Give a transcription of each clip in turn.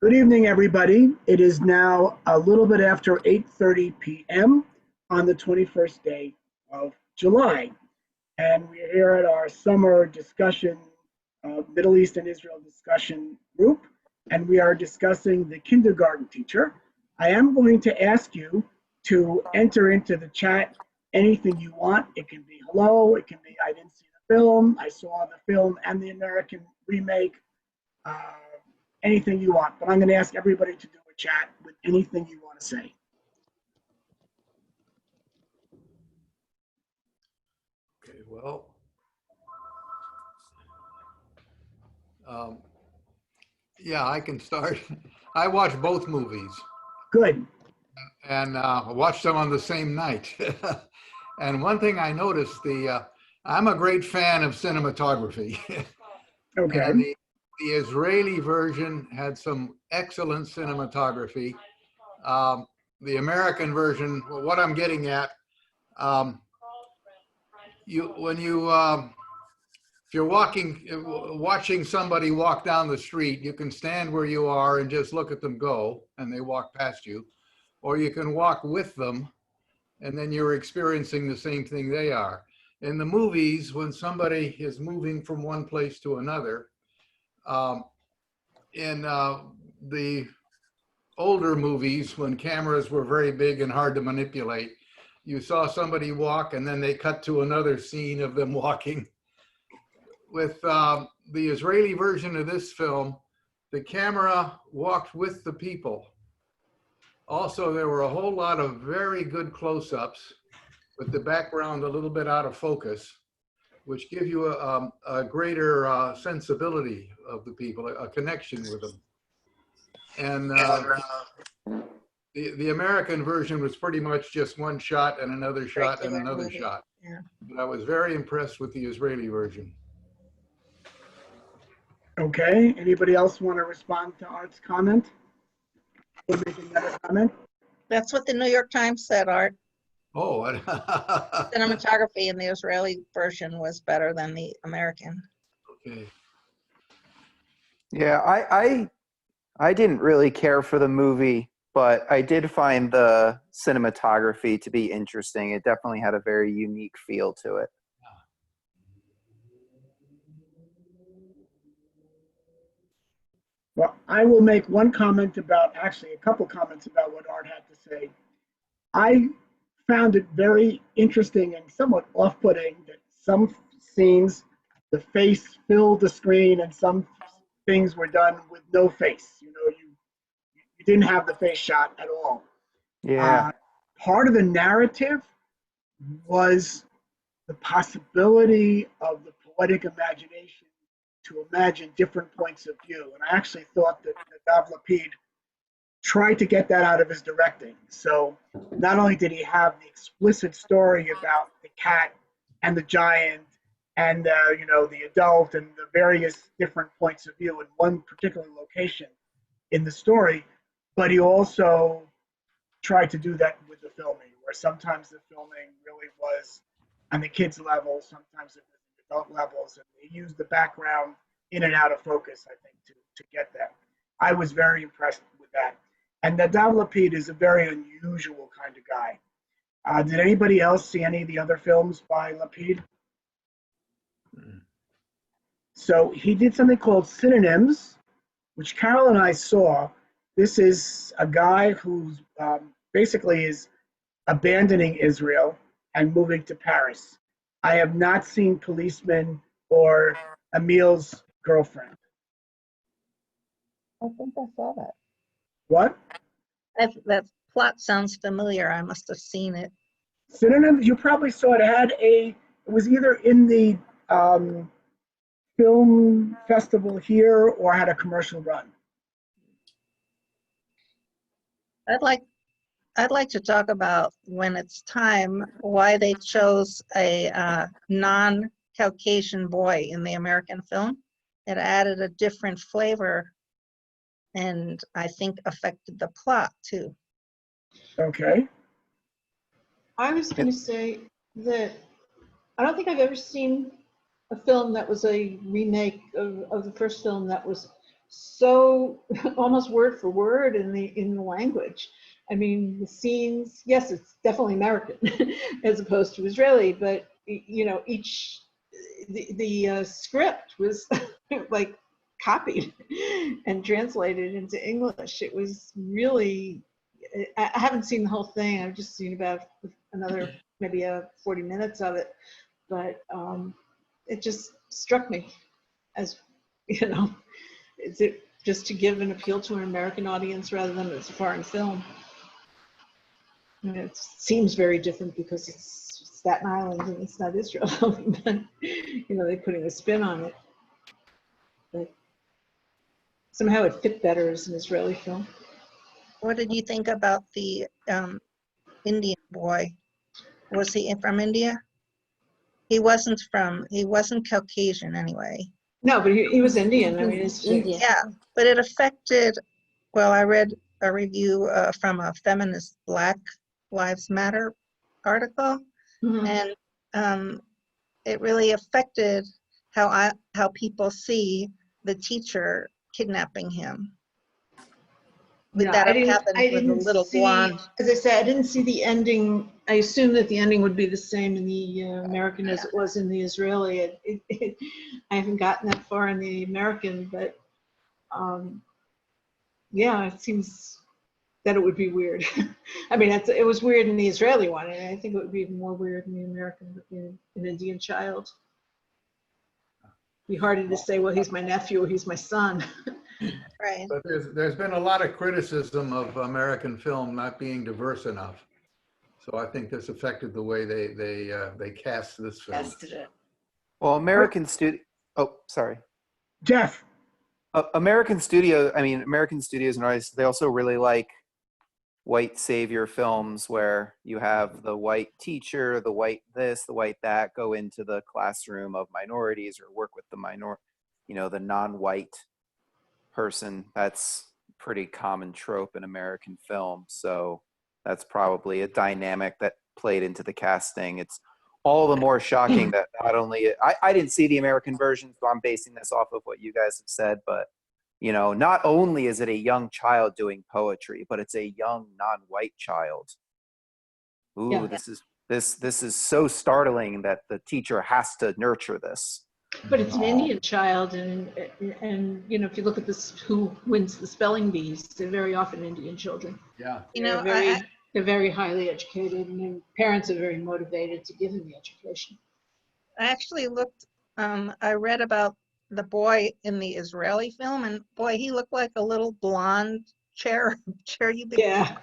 Good evening, everybody. It is now a little bit after 8:30 p.m. on the 21st day of July, and we're here at our summer discussion, Middle East and Israel discussion group, and we are discussing the kindergarten teacher. I am going to ask you to enter into the chat anything you want. It can be hello, it can be I didn't see the film, I saw the film and the American remake. Uh, Anything you want, but I'm going to ask everybody to do a chat with anything you want to say. Okay, well, yeah, I can start. I watched both movies Good. and watched them on the same night. And one thing I noticed, I'm a great fan of cinematography. Okay. And the Israeli version had some excellent cinematography. The American version, well, what I'm getting at, if you're watching somebody walk down the street, you can stand where you are and just look at them go, and they walk past you, or you can walk with them, and then you're experiencing the same thing they are. In the movies, when somebody is moving from one place to another, in the older movies, when cameras were very big and hard to manipulate, you saw somebody walk and then they cut to another scene of them walking. With the Israeli version of this film, the camera walked with the people. Also, there were a whole lot of very good close-ups with the background a little bit out of focus, which give you a greater sensibility of the people, a connection with them. And the American version was pretty much just one shot and another shot and another shot. Yeah. But I was very impressed with the Israeli version. Okay. Anybody else want to respond to Art's comment? Or make another comment? That's what the New York Times said, Art. Oh, Cinematography in the Israeli version was better than the American. okay. Yeah, I didn't really care for the movie, but I did find the cinematography to be interesting. It definitely had a very unique feel to it. Well, I will make one comment about, actually a couple comments about what Art had to say. I found it very interesting and somewhat off-putting that some scenes, the face filled the screen and some things were done with no face. You know, you didn't have the face shot at all. Yeah. Part of the narrative was the possibility of the poetic imagination to imagine different points of view. And I actually thought that Dov Lapid tried to get that out of his directing. So not only did he have the explicit story about the cat and the giant and the adult and the various different points of view in one particular location in the story, but he also tried to do that with the filming, where sometimes the filming really was on the kids' level, sometimes it was the adult levels, and they used the background in and out of focus, I think, to get that. I was very impressed with that. And Nadav Lapid is a very unusual kind of guy. Did anybody else see any of the other films by Lapid? So he did something called Synonyms, which Carol and I saw. This is a guy who basically is abandoning Israel and moving to Paris. I have not seen Policeman or Emil's Girlfriend. I think I saw that. What? That plot sounds familiar. I must have seen it. Synonyms, you probably saw it. It was either in the film festival here or had a commercial run. I'd like to talk about, when it's time, why they chose a non-Caucasian boy in the American film. It added a different flavor and I think affected the plot too. Okay. I was going to say that I don't think I've ever seen a film that was a remake of the first film that was so almost word for word in the language. I mean, the scenes, yes, it's definitely American as opposed to Israeli, but you know, the script was like copied and translated into English. It was really, I haven't seen the whole thing. I've just seen about another maybe 40 minutes of it, but it just struck me as, you know, is it just to give an appeal to an American audience rather than it's a foreign film? And it seems very different because it's Staten Island and it's not Israel. But, you know, they're putting a spin on it. But somehow it fit better as an Israeli film. What did you think about the Indian boy? Was he from India? He wasn't Caucasian anyway. No, but he was Indian. I mean, it's India. Yeah, but it affected, well, I read a review from a feminist Black Lives Matter article, Mhm. and it really affected how people see the teacher kidnapping him. Would No, that I have happened with a didn't little see, blonde? as I said, I didn't see the ending. I assumed that the ending would be the same in the American as it was in the Israeli. I haven't gotten that far in the American, but yeah, it seems that it would be weird. I mean, it was weird in the Israeli one, and I think it would be even more weird in the American with an Indian child. It'd be harder to say, well, he's my nephew or he's my son. Right. But there's been a lot of criticism of American film not being diverse enough. So I think this affected the way they cast this film. Casted it. Well, American studio. Oh, sorry. Jeff, American studios and artists, they also really like white savior films where you have the white teacher, the white this, the white that, go into the classroom of minorities or work with the non-white person. That's pretty common trope in American film. So that's probably a dynamic that played into the casting. It's all the more shocking that not only I didn't see the American version, so I'm basing this off of what you guys have said, but not only is it a young child doing poetry, but it's a young non-white child. Ooh, Yeah. this is so startling that the teacher has to nurture this. But it's an Indian child, and you know, if you look at this, who wins the spelling bees, they're very often Indian children. Yeah. They're very highly educated, and their parents are very motivated to give them the education. I actually looked, I read about the boy in the Israeli film, and boy, he looked like a little blonde cherubic Yeah.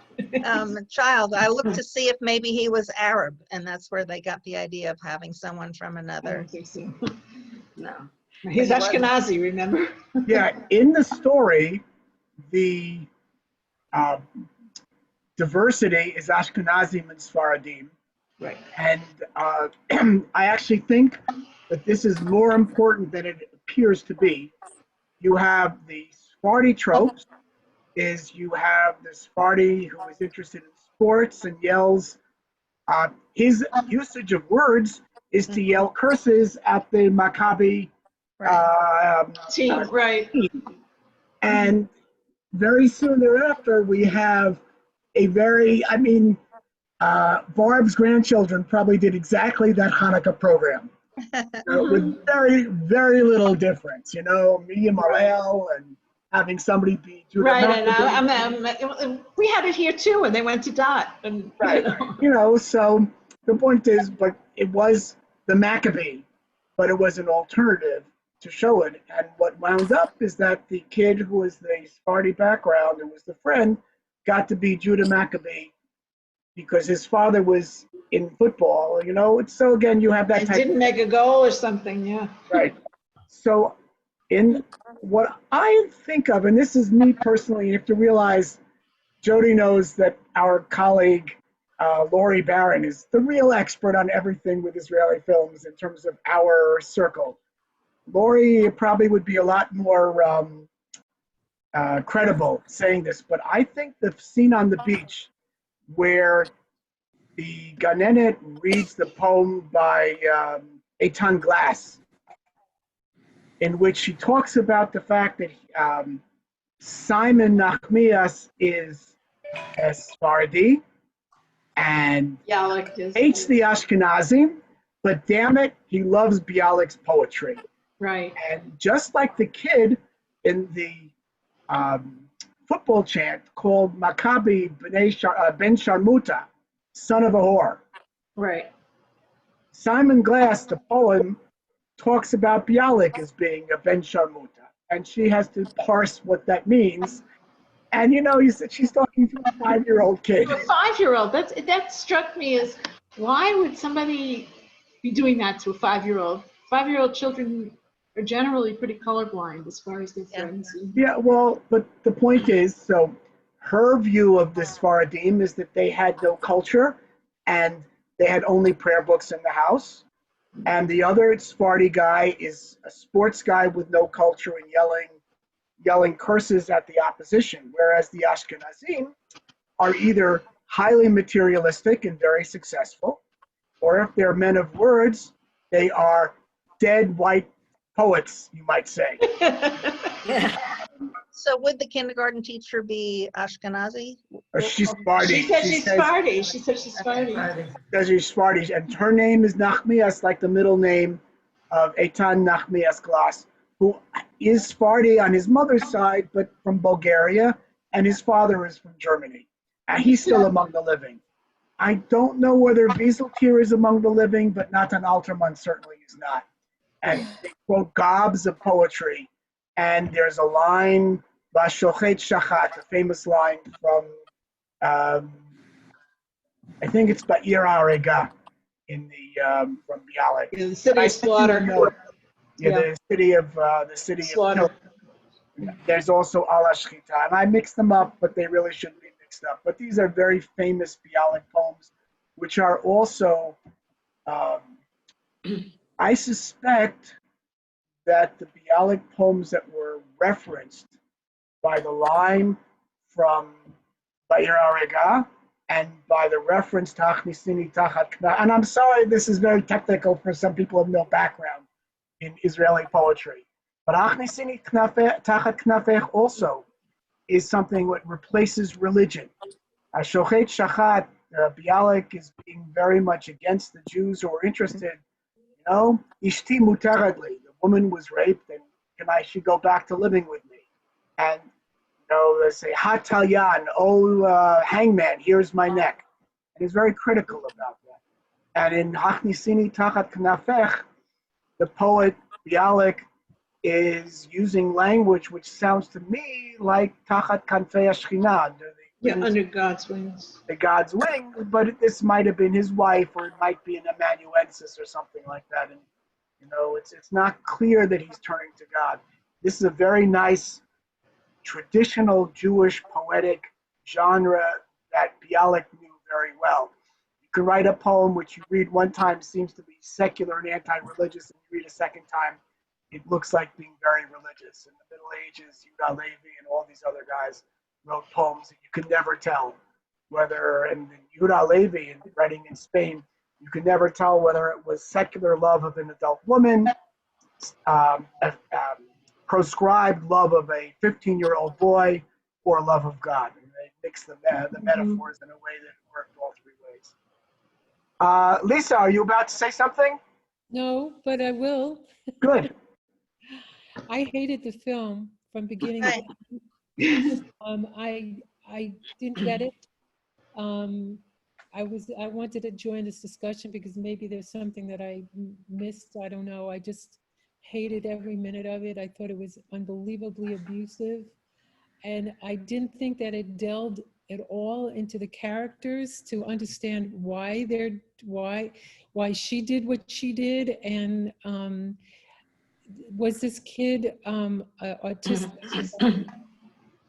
child. I looked to see if maybe he was Arab, and that's where they got the idea of having someone from I another. don't think so. No. He's Ashkenazi, remember? yeah, in the story, the diversity is Ashkenazim and Sfaradim. Right. And I actually think that this is more important than it appears to be. You have the Sephardi tropes, is you have the Sephardi who is interested in sports and yells. His usage of words is to yell curses at the Maccabi Team, right. team. And very soon thereafter, we have Barb's grandchildren probably did exactly that Hanukkah program with very, very little difference. Miriam Arel and having somebody be Judah Right, Maccabee. and we had it here too, and they went to Dot. And, Right. So the point is, but it was the Maccabee, but it was an alternative to show it. And what wound up is that the kid who was the Sephardi background and was the friend got to be Judah Maccabee because his father was in football. So again, you have that and type didn't make a goal or something, yeah. Right. So in what I think of, and this is me personally, you have to realize Jody knows that our colleague Laurie Barron is the real expert on everything with Israeli films in terms of our circle. Laurie probably would be a lot more credible saying this, but I think the scene on the beach where the Ganenet reads the poem by Eitan Glass, in which she talks about the fact that Simon Nachmias is a Sephardi and Bialik is. hates the Ashkenazim, but damn it, he loves Bialik's poetry. Right. And just like the kid in the football chant called Maccabi Ben Sharmuta, son of a whore. Right. Simon Glass, the poem, talks about Bialik as being a Ben Sharmuta, and she has to parse what that means. And you know, she's talking to a 5-year-old kid. A 5-year-old. That struck me as, why would somebody be doing that to a 5-year-old? 5-year-old children are generally pretty colorblind as far as their friends. Yeah, well, but the point is, so her view of the Sephardim is that they had no culture and they had only prayer books in the house. And the other Sephardi guy is a sports guy with no culture and yelling curses at the opposition, whereas the Ashkenazim are either highly materialistic and very successful, or if they're men of words, they are dead white poets, you might say. So would the kindergarten teacher be Ashkenazi? She's Sephardi. She said she's Sephardi. She said she's Sephardi. Because she's Sephardi, and her name is Nachmias, like the middle name of Eitan Nachmias Glass, who is Sephardi on his mother's side, but from Bulgaria, and his father is from Germany. And he's still among the living. I don't know whether Wieseltier is among the living, but Natan Alterman certainly is not. And they quote gobs of poetry. And there's a line, Vashochet Shachat, a famous line from, I think it's Ba'ir HaRega in the, from Bialik. Yeah, the city of slaughter. The city of Slaughter. of There's also Ala Shchita, and I mix them up, but they really shouldn't be mixed up. But these are very famous Bialik poems, which are also, I suspect that the Bialik poems that were referenced by the line from Ba'ir HaRega and by the reference Tachnisini Tachat Knafech, and I'm sorry, this is very technical for some people with no background in Israeli poetry, but Achnisini Tachat Knafech also is something that replaces religion. Shochet Shachat, Bialik is being very much against the Jews who are interested. You know, Ishti Mutaradli, the woman was raped, and she go back to living with me? And you know, they say Hatalyan, hangman, here's my neck. And he's very critical about that. And in Hachnisini Tachat Knafech, the poet Bialik is using language which sounds to me like Tachat Kanfei Shechina, Under God's wings. The God's wings, but this might have been his wife, or it might be an amanuensis or something like that. And you know, it's not clear that he's turning to God. This is a very nice traditional Jewish poetic genre that Bialik knew very well. You can write a poem which you read one time seems to be secular and anti-religious, and you read a second time, it looks like being very religious. In the Middle Ages, Yehuda Levi and all these other guys wrote poems that you could never tell whether, and Yehuda Levi, writing in Spain, you could never tell whether it was secular love of an adult woman, proscribed love of a 15-year-old boy, or love of God. And they mix the metaphors in a way that worked all three ways. Lisa, are you about to say something? No, but I will. Good. I hated the film from beginning to end. I didn't get it. I wanted to join this discussion because maybe there's something that I missed. I don't know. I just hated every minute of it. I thought it was unbelievably abusive. And I didn't think that it delved at all into the characters to understand why she did what she did. And was this kid autistic?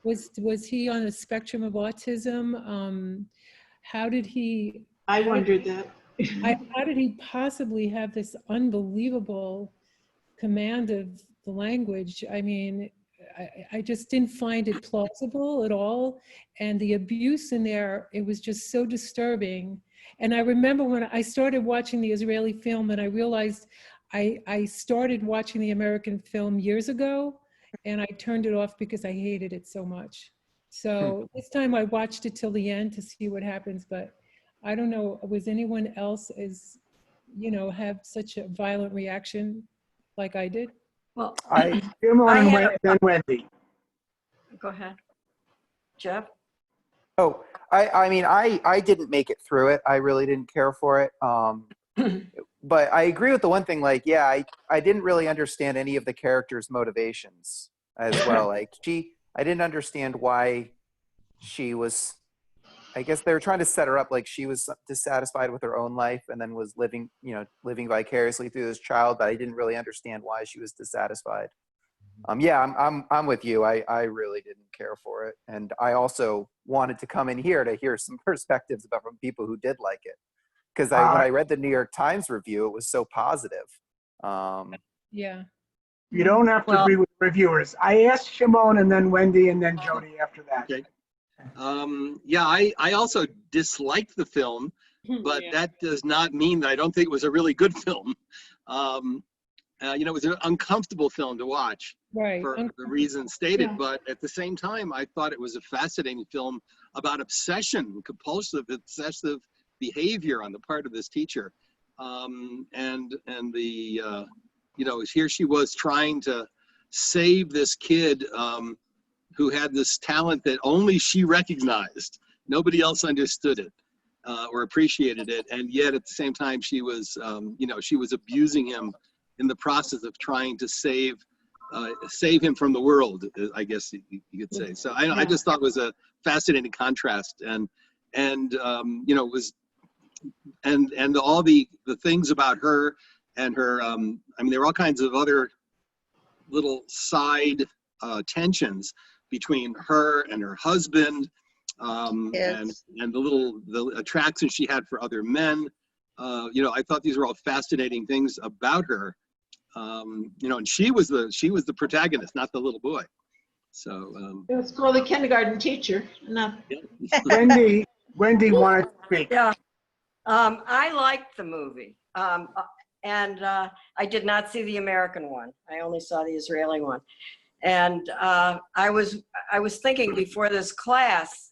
Was he on a spectrum of autism? How did he? I wondered that. How did he possibly have this unbelievable command of the language? I mean, I just didn't find it plausible at all. And the abuse in there, it was just so disturbing. And I remember when I started watching the Israeli film and I realized I started watching the American film years ago, and I turned it off because I hated it so much. So this time I watched it till the end to see what happens, but I don't know, was anyone else have such a violent reaction like I did? Well, I Jim I and had a- then Wendy. go ahead. Jeff? Oh, I mean, I didn't make it through it. I really didn't care for it. But I agree with the one thing, like, yeah, I didn't really understand any of the characters' motivations as well. Like, I didn't understand why she was, I guess they were trying to set her up like she was dissatisfied with her own life and then was living vicariously through this child, but I didn't really understand why she was dissatisfied. Yeah, I'm with you. I really didn't care for it. And I also wanted to come in here to hear some perspectives about from people who did like it. Because when I read the New York Times review, it was so positive. Yeah. You don't have to agree with reviewers. I asked Shimon and then Wendy and then Jody after that. Okay. Yeah, I also disliked the film, but that does not mean that I don't think it was a really good film. It was an uncomfortable film to watch for the reasons stated, but at the same time, I thought it was a fascinating film about obsession, compulsive, obsessive behavior on the part of this teacher. Here she was trying to save this kid who had this talent that only she recognized. Nobody else understood it or appreciated it. And yet at the same time, she was abusing him in the process of trying to save him from the world, I guess you could say. So I just thought it was a fascinating contrast, and it was, and all the things about her and her, there were all kinds of other little side tensions between her and her husband, and the attraction she had for other men. I thought these were all fascinating things about her. And she was the protagonist, not the little boy. So It's called The Kindergarten Teacher. No. Wendy wanted to speak. Yeah. I liked the movie. And I did not see the American one. I only saw the Israeli one. And I was thinking before this class,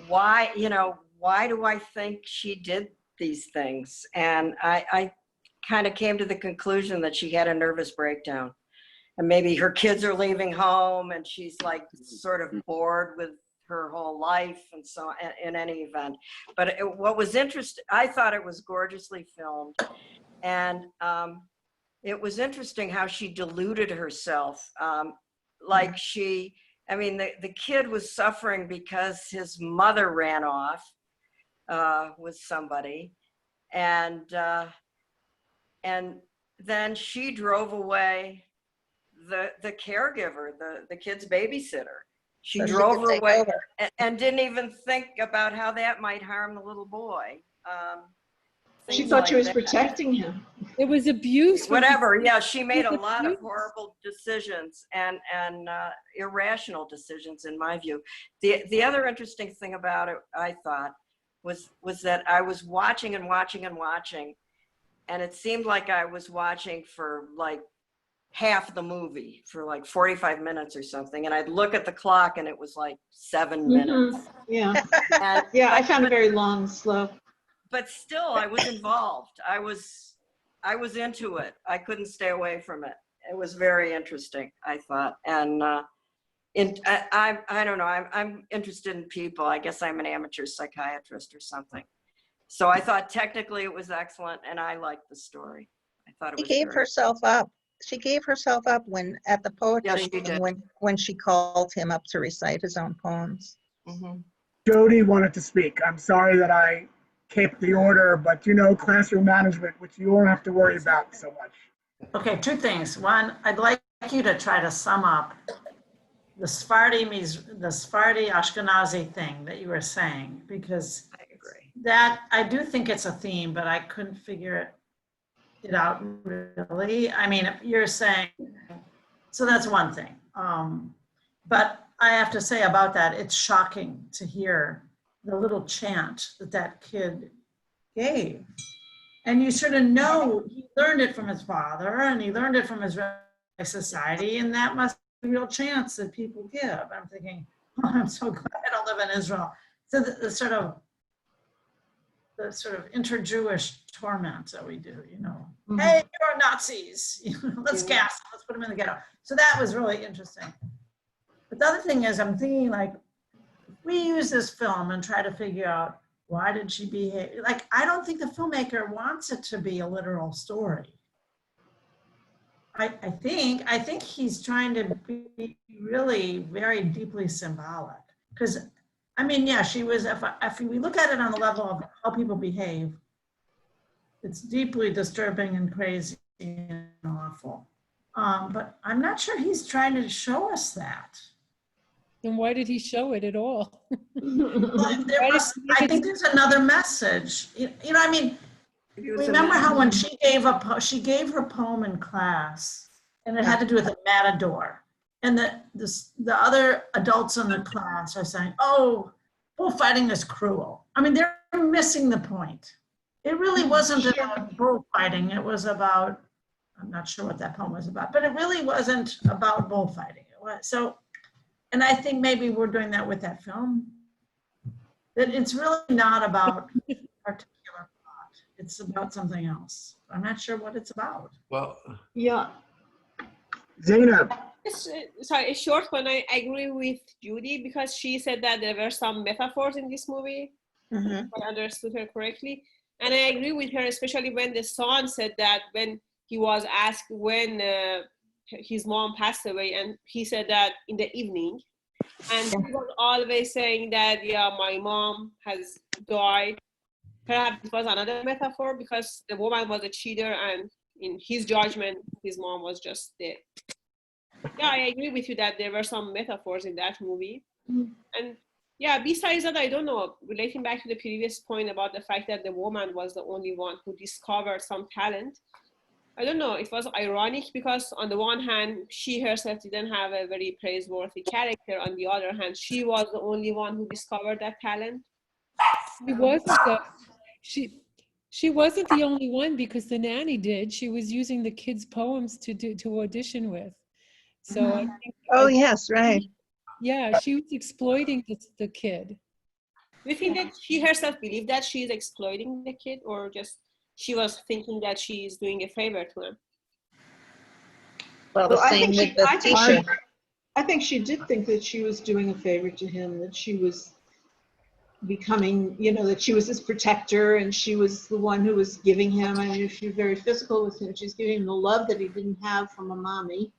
why do I think she did these things? And I kind of came to the conclusion that she had a nervous breakdown. And maybe her kids are leaving home and she's like sort of bored with her whole life and so in any event. But what was interesting, I thought it was gorgeously filmed. And it was interesting how she deluded herself. The kid was suffering because his mother ran off with somebody. And then she drove away the caregiver, the kid's babysitter. She drove her away and didn't even think about how that might harm the little boy. She thought she was protecting him. It was abuse. Whatever, yeah, she made a lot of horrible decisions and irrational decisions in my view. The other interesting thing about it, I thought, was that I was watching and watching and watching, and it seemed like I was watching for like half the movie, for like 45 minutes or something, and I'd look at the clock and it was like 7 minutes. Yeah. And, I found it very long and slow. But still, I was involved. I was into it. I couldn't stay away from it. It was very interesting, I thought. And I don't know. I'm interested in people. I guess I'm an amateur psychiatrist or something. So I thought technically it was excellent, and I liked the story. I thought it was. She gave herself up. She gave herself up when at the poetry when she called him up to recite his own poems. Mm-hmm. Jody wanted to speak. I'm sorry that I kept the order, but classroom management, which you won't have to worry about so much. Okay, two things. One, I'd like you to try to sum up the Sephardi Ashkenazi thing that you were saying, because I agree. That I do think it's a theme, but I couldn't figure it out really. I mean, you're saying, so that's one thing. But I have to say about that, it's shocking to hear the little chant that kid gave. And you sort of know he learned it from his father and he learned it from his society, and that must be a real chance that people give. I'm thinking, oh, I'm so glad I don't live in Israel. So the sort of inter-Jewish torment that we do, you know. Mhm. Hey, you're Nazis. Let's gas them. Let's put them in the ghetto. So that was really interesting. But the other thing is, I'm thinking, like, we use this film and try to figure out why did she behave. Like, I don't think the filmmaker wants it to be a literal story. I think he's trying to be really very deeply symbolic. Because, I mean, yeah, she was, if we look at it on the level of how people behave, it's deeply disturbing and crazy and awful. But I'm not sure he's trying to show us that. Then why did he show it at all? Well, I think there's another message. You know, I mean, remember how when she gave her poem in class, and it had to do with a matador, and the other adults in the class are saying, "Oh, bullfighting is cruel." I mean, they're missing the point. It really wasn't about bullfighting. It was about, I'm not sure what that poem was about, but it really wasn't about bullfighting. It was so. And I think maybe we're doing that with that film. That it's really not about a particular plot. It's about something else. I'm not sure what it's about. Well, Yeah. Zainab, Sorry, a short one. I agree with Judy because she said that there were some metaphors in this movie, if I understood her correctly. And I agree with her, especially when the son said that when he was asked when his mom passed away, and he said that in the evening. And he was always saying that, yeah, my mom has died. Perhaps it was another metaphor because the woman was a cheater and in his judgment, his mom was just dead. Yeah, I agree with you that there were some metaphors in that movie. And yeah, besides that, I don't know, relating back to the previous point about the fact that the woman was the only one who discovered some talent. I don't know, it was ironic because on the one hand, she herself didn't have a very praiseworthy character. On the other hand, she was the only one who discovered that talent. She wasn't the, she wasn't the only one because the nanny did. She was using the kids' poems to audition with. So I think, Oh, yes, right. yeah, she was exploiting the kid. Do you think that she herself believed that she is exploiting the kid, or just she was thinking that she is doing a favor to him? Well, the I same think with the teacher. I think she did think that she was doing a favor to him, that she was becoming, you know, that she was his protector and she was the one who was giving him, I mean, she was very physical with him. She's giving him the love that he didn't have from a mommy.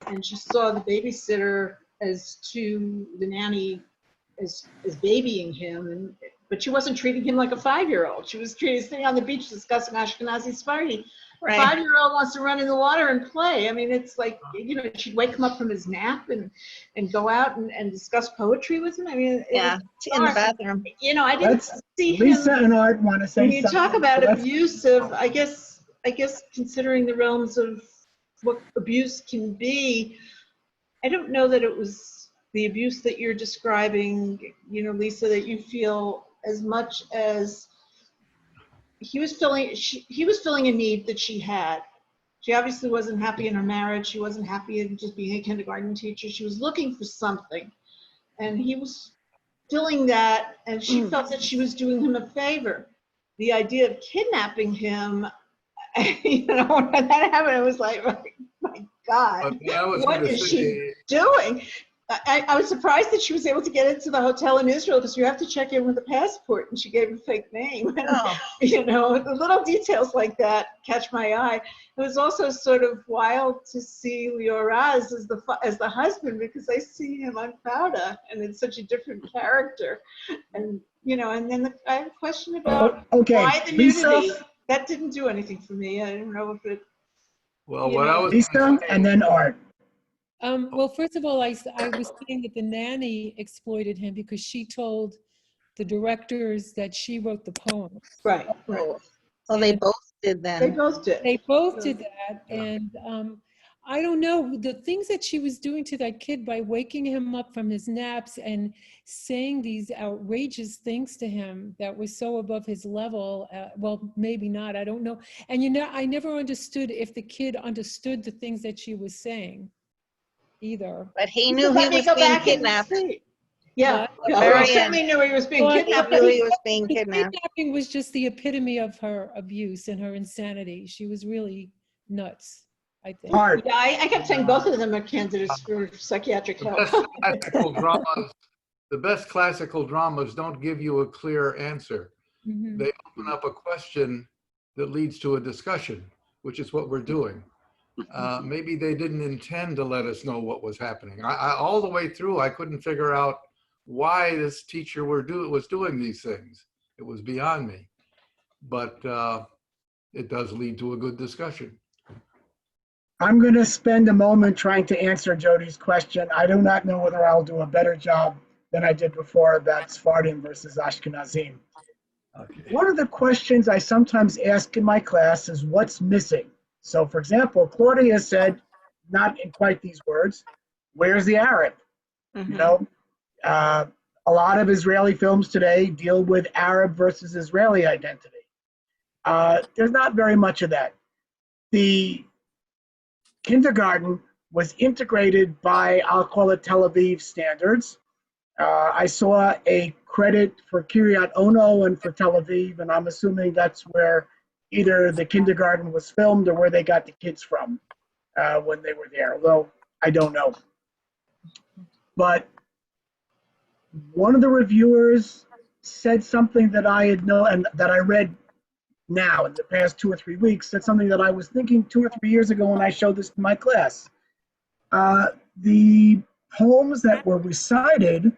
And she saw the babysitter as to the nanny as babying him, but she wasn't treating him like a 5-year-old. She was sitting on the beach discussing Ashkenazi Sephardi. Right. 5-year-old wants to run in the water and play. I mean, it's like, you know, she'd wake him up from his nap and go out and discuss poetry with him. I mean, Yeah, in the bathroom. you know, I didn't see Lisa him. and Art want to say When something. you talk about Let's- abusive, I guess considering the realms of what abuse can be, I don't know that it was the abuse that you're describing, you know, Lisa, that you feel as much as he was filling a need that she had. She obviously wasn't happy in her marriage. She wasn't happy in just being a kindergarten teacher. She was looking for something, and he was filling that, and she felt that she was doing him a favor. The idea of kidnapping him, you know, when that happened, I was like, my God, what is she doing? I was surprised that she was able to get into the hotel in Israel because you have to check in with a passport, and she gave a fake name. And, you know, the little details like that catch my eye. It was also sort of wild to see Lioraz as the husband, because I see him on Fauda, and it's such a different character. And, you know, and then I have a question about why the nudity. Lisa? That didn't do anything for me. I don't know if it. well, what I was Lisa and then Art. Well, first of all, I was saying that the nanny exploited him because she told the directors that she wrote the poems. Right. Well, they both did then. They both did. They both did that, and I don't know, the things that she was doing to that kid by waking him up from his naps and saying these outrageous things to him that was so above his level. Well, maybe not, I don't know. And you know, I never understood if the kid understood the things that she was saying either. But he So knew let he me was go being back and kidnapped. see. Yeah, What? The well, very he certainly end. knew he was being Well, He kidnapped. knew But he was being The kidnapped. kidnapping was just the epitome of her abuse and her insanity. She was really nuts, I think. Art. yeah, I kept saying both of them are candidates for psychiatric The help. best classical dramas, the best classical dramas don't give you a clear answer. Mhm. They open up a question that leads to a discussion, which is what we're doing. Maybe they didn't intend to let us know what was happening. All the way through, I couldn't figure out why this teacher was doing these things. It was beyond me. But it does lead to a good discussion. I'm going to spend a moment trying to answer Jody's question. I do not know whether I'll do a better job than I did before about Sephardim versus Ashkenazim. Okay. One of the questions I sometimes ask in my class is what's missing? So, for example, Claudia said, not in quite these words, where's the Arab? You know, a lot of Israeli films today deal with Arab versus Israeli identity. There's not very much of that. The kindergarten was integrated by, I'll call it Tel Aviv standards. I saw a credit for Kiryat Ono and for Tel Aviv, and I'm assuming that's where either the kindergarten was filmed or where they got the kids from when they were there, although I don't know. But one of the reviewers said something that I had known and that I read now in the past 2 or 3 weeks, said something that I was thinking 2 or 3 years ago when I showed this to my class. The poems that were recited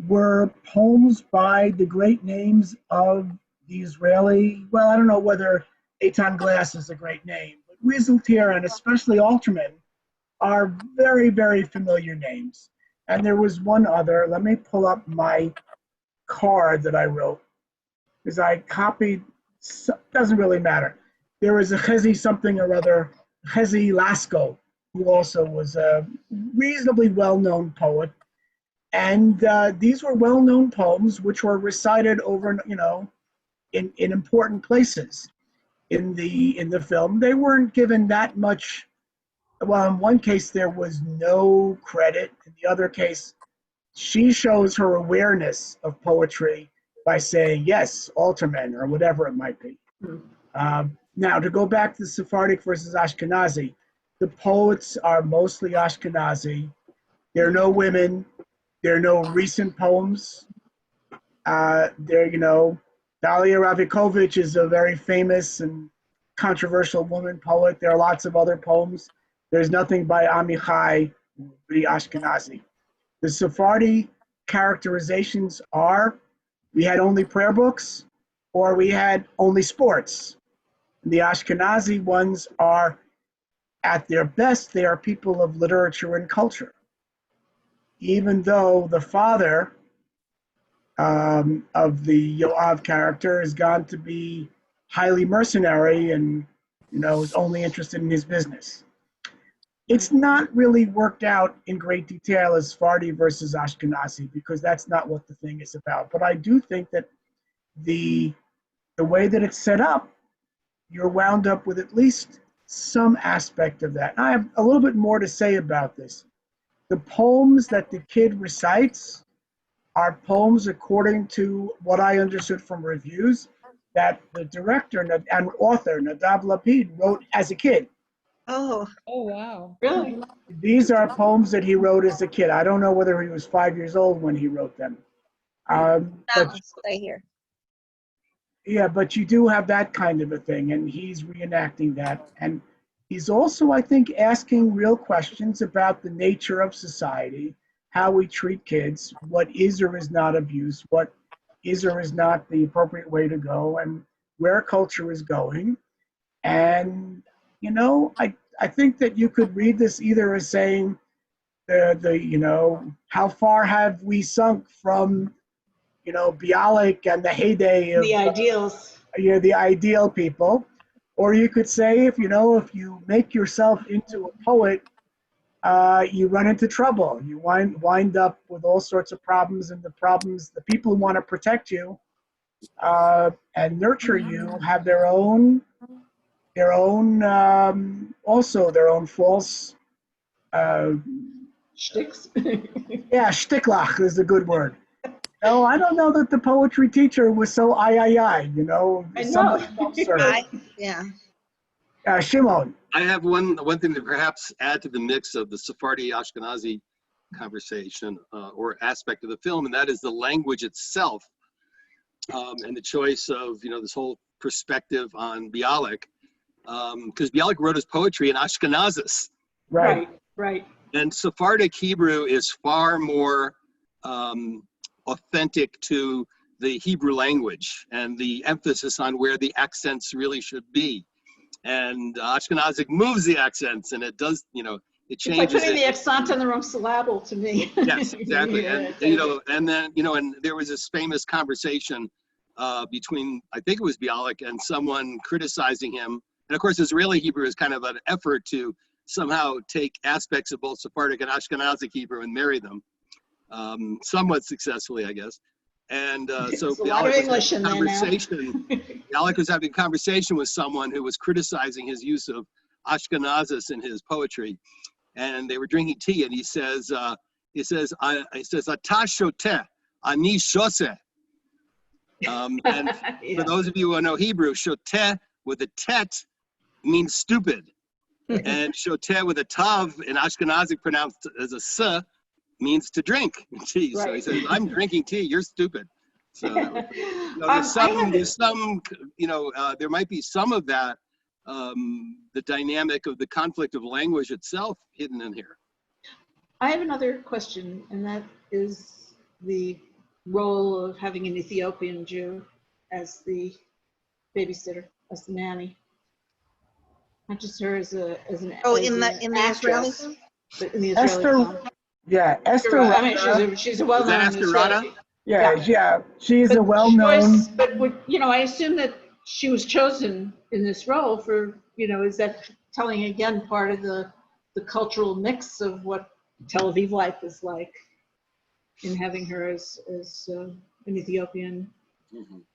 were poems by the great names of the Israeli, well, I don't know whether Eitan Glass is a great name, but Wieseltier and especially Alterman are very, very familiar names. And there was one other, let me pull up my card that I wrote, because I copied, doesn't really matter. There was a Chezi something or other, Chezi Lasko, who also was a reasonably well-known poet. And these were well-known poems which were recited over, you know, in important places in the film. They weren't given that much. Well, in one case there was no credit. In the other case, she shows her awareness of poetry by saying yes, Alterman or whatever it might be. Now to go back to Sephardic versus Ashkenazi, the poets are mostly Ashkenazi. There are no women. There are no recent poems. There, you know, Dalia Ravikovich is a very famous and controversial woman poet. There are lots of other poems. There's nothing by Amichai, the Ashkenazi. The Sephardi characterizations are, we had only prayer books or we had only sports. The Ashkenazi ones are, at their best, they are people of literature and culture. Even though the father of the Yoav character has gone to be highly mercenary and, you know, is only interested in his business. It's not really worked out in great detail as Sephardi versus Ashkenazi because that's not what the thing is about. But I do think that the way that it's set up, you're wound up with at least some aspect of that. And I have a little bit more to say about this. The poems that the kid recites are poems according to what I understood from reviews that the director and author Nadav Lapid wrote as a kid. Oh, wow. Really? These are poems that he wrote as a kid. I don't know whether he was 5 years old when he wrote them. But stay here. yeah, but you do have that kind of a thing, and he's reenacting that. And he's also, I think, asking real questions about the nature of society, how we treat kids, what is or is not abuse, what is or is not the appropriate way to go, and where culture is going. And, you know, I think that you could read this either as saying, you know, how far have we sunk from, you know, Bialik and the heyday of The ideals. you know, the ideal people, Or you could say, if you make yourself into a poet, you run into trouble. You wind up with all sorts of problems, and the people who want to protect you and nurture you have their own also their own false. Shticks. Yeah, shticklach is a good word. No, I don't know that the poetry teacher was so I somewhat know. self-serving. Yeah. Shimon. I have one thing to perhaps add to the mix of the Sephardi Ashkenazi conversation or aspect of the film, and that is the language itself and the choice of this whole perspective on Bialik, because Bialik wrote his poetry in Ashkenazis. Right. Right. And Sephardic Hebrew is far more authentic to the Hebrew language and the emphasis on where the accents really should be. And Ashkenazic moves the accents, and it does, it It's like changes putting it. the accent on the wrong syllable to me. Yes, exactly. Yeah, And and there was this famous conversation between, I think it was Bialik, and someone criticizing him. And of course, Israeli Hebrew is kind of an effort to somehow take aspects of both Sephardic and Ashkenazic Hebrew and marry them, somewhat successfully, I guess. And so a lot of English in there now. Bialik was having a conversation with someone who was criticizing his use of Ashkenazis in his poetry, and they were drinking tea, and he says, "Ata shoteh, ani shoseh." And Yeah. for those of you who know Hebrew, shoteh with a tet means stupid, and shoteh with a tav in Ashkenazic pronounced as a s means to drink tea. So he Right. says, "I'm drinking tea. You're stupid." So there might be some of that, the dynamic of the conflict of language itself hidden in here. I have another question, and that is the role of having an Ethiopian Jew as the babysitter, as the nanny. Not just her as an In the Israeli actress, film? but in the Israeli Esther. film. Yeah, Esther. I mean, she's a well-known Esther Israeli. Rada? Yeah. She's a But well-known. I assume that she was chosen in this role for, is that telling again part of the cultural mix of what Tel Aviv life is like, in having her as an Ethiopian.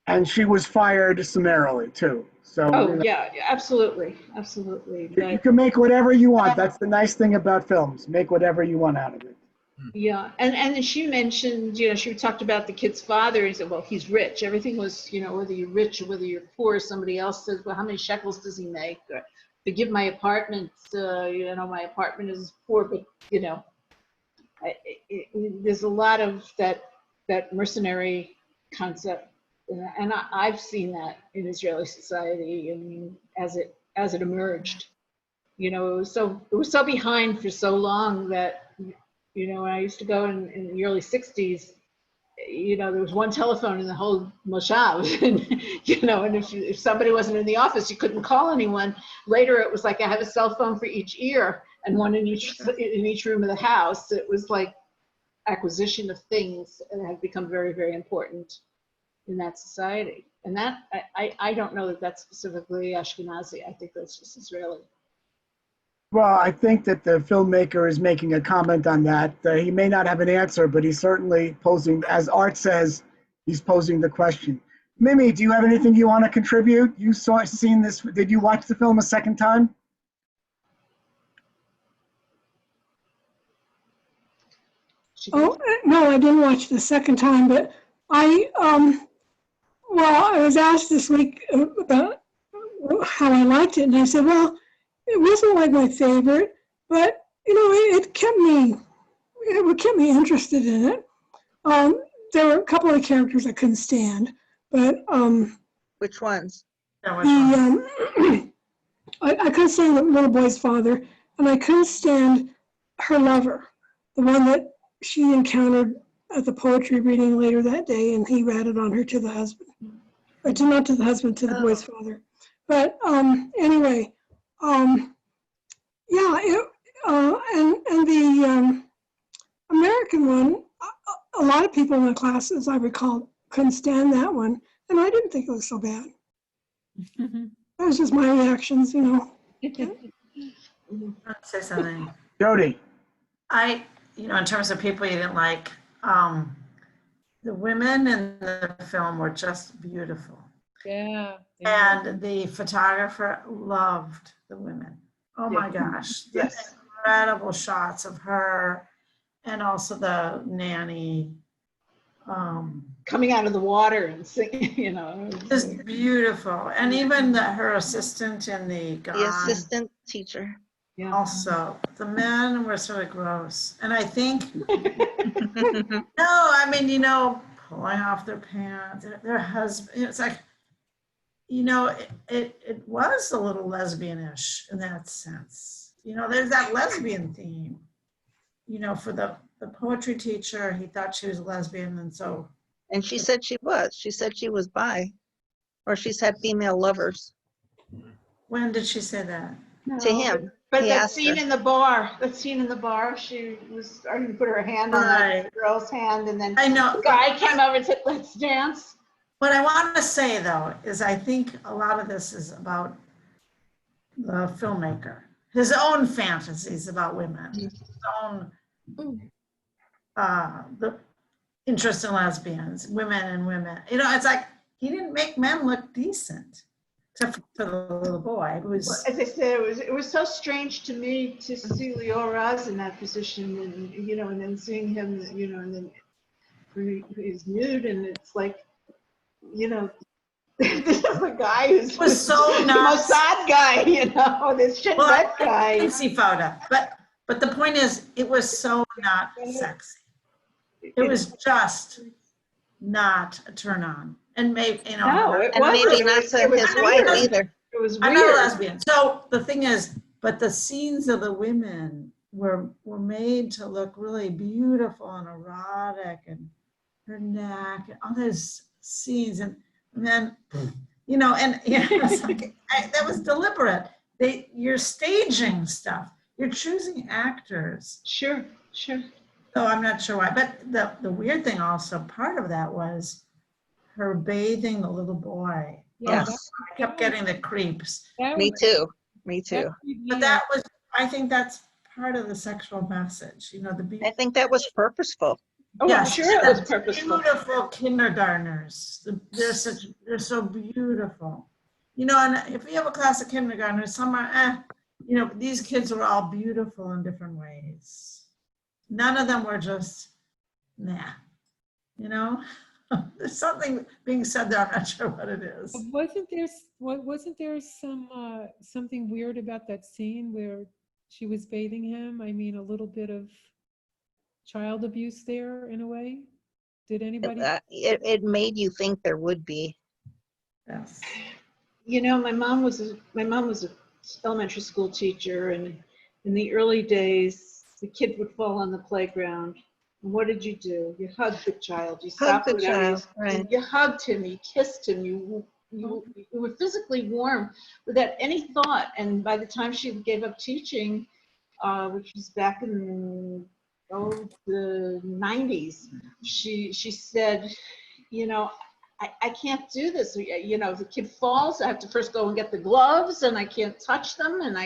And she was fired summarily too. So Oh yeah, absolutely. you can make whatever you want. That's the nice thing about films. Make whatever you want out of it. Yeah, and she mentioned, she talked about the kid's father. He said, well, he's rich. Everything was, whether you're rich or whether you're poor. Somebody else says, well, how many shekels does he make? Or to give my apartment, my apartment is poor, but there's a lot of that mercenary concept, and I've seen that in Israeli society. I mean, as it emerged, it was so behind for so long that. When I used to go in the early 60s, there was one telephone in the whole moshav, and if somebody wasn't in the office, you couldn't call anyone. Later, it was like I have a cell phone for each ear and one in each room of the house. It was like acquisition of things had become very, very important in that society. And that, I don't know that that's specifically Ashkenazi. I think that's just Israeli. Well, I think that the filmmaker is making a comment on that. He may not have an answer, but he's certainly posing, as Art says, he's posing the question. Mimi, do you have anything you want to contribute? Seen this? Did you watch the film a second time? Oh, no, I didn't watch the second time, but I was asked this week about how I liked it, and I said, well, it wasn't like my favorite, but it kept me interested in it. There were a couple of characters I couldn't stand, but Which ones? I couldn't stand the little boy's father, and I couldn't stand her lover, the one that she encountered at the poetry reading later that day, and he ratted on her to the husband, or not to the husband, to the boy's father. But anyway. And the American one, a lot of people in the class, as I recall, couldn't stand that one, and I didn't think it was so bad. That was just my reactions, you know. Let's say something. Jody. In terms of people you didn't like, the women in the film were just beautiful. Yeah. And the photographer loved the women. Oh my gosh. The incredible shots of her and also the nanny. Coming out of the water and singing, you know. Just beautiful. And even her assistant in the The gone. assistant teacher. Yeah. Also, the men were sort of gross. And I think, no, I mean, pulling off their pants, their husband, it's like, it was a little lesbian-ish in that sense. There's that lesbian theme, for the poetry teacher, he thought she was a lesbian, and so. And she said she was. She said she was bi, or she's had female lovers. When did she say that? No, To him. But He that asked scene her. in the bar, she was starting to put her hand on the girl's hand, and then I know. the guy came over and said, "Let's dance." What I want to say, though, is I think a lot of this is about the filmmaker, his own fantasies about women, his own the interest in lesbians, women and women. It's like he didn't make men look decent, except for the little boy. It was, As I said, it was so strange to me to see Leo Raz in that position, and then seeing him, and then he's nude, and it's like, this is a guy who's was so nuts. Mossad guy, this shit guy. I can see photo, but the point is, it was so not sexy. It was just not a turn on, and maybe No, it And wasn't. maybe not to his wife either. It was I'm not a weird. lesbian. So the thing is, but the scenes of the women were made to look really beautiful and erotic, and her neck, and all those scenes, and then, it's like, that was deliberate. You're staging stuff. You're choosing actors. Sure. So I'm not sure why, but the weird thing also, part of that was her bathing the little boy. Yes. I kept getting the creeps. Me too. Me too. But that was, I think that's part of the sexual message, I think that was purposeful. Oh, I'm Yes, sure it was purposeful. beautiful kindergartners. They're so beautiful. And if you have a class of kindergartners, some are, these kids were all beautiful in different ways. None of them were just, nah, There's something being said there, I'm not sure what it is. Wasn't there something weird about that scene where she was bathing him? I mean, a little bit of child abuse there in a way. Did anybody? It made you think there would be. Yes. My mom was a elementary school teacher, and in the early days, the kid would fall on the playground. And what did you do? You hugged the child. You stopped the whatever child, right. You hugged him. You kissed him. You were physically warm without any thought. And by the time she gave up teaching, which was back in the 90s, she said, I can't do this. If the kid falls, I have to first go and get the gloves, and I can't touch them, and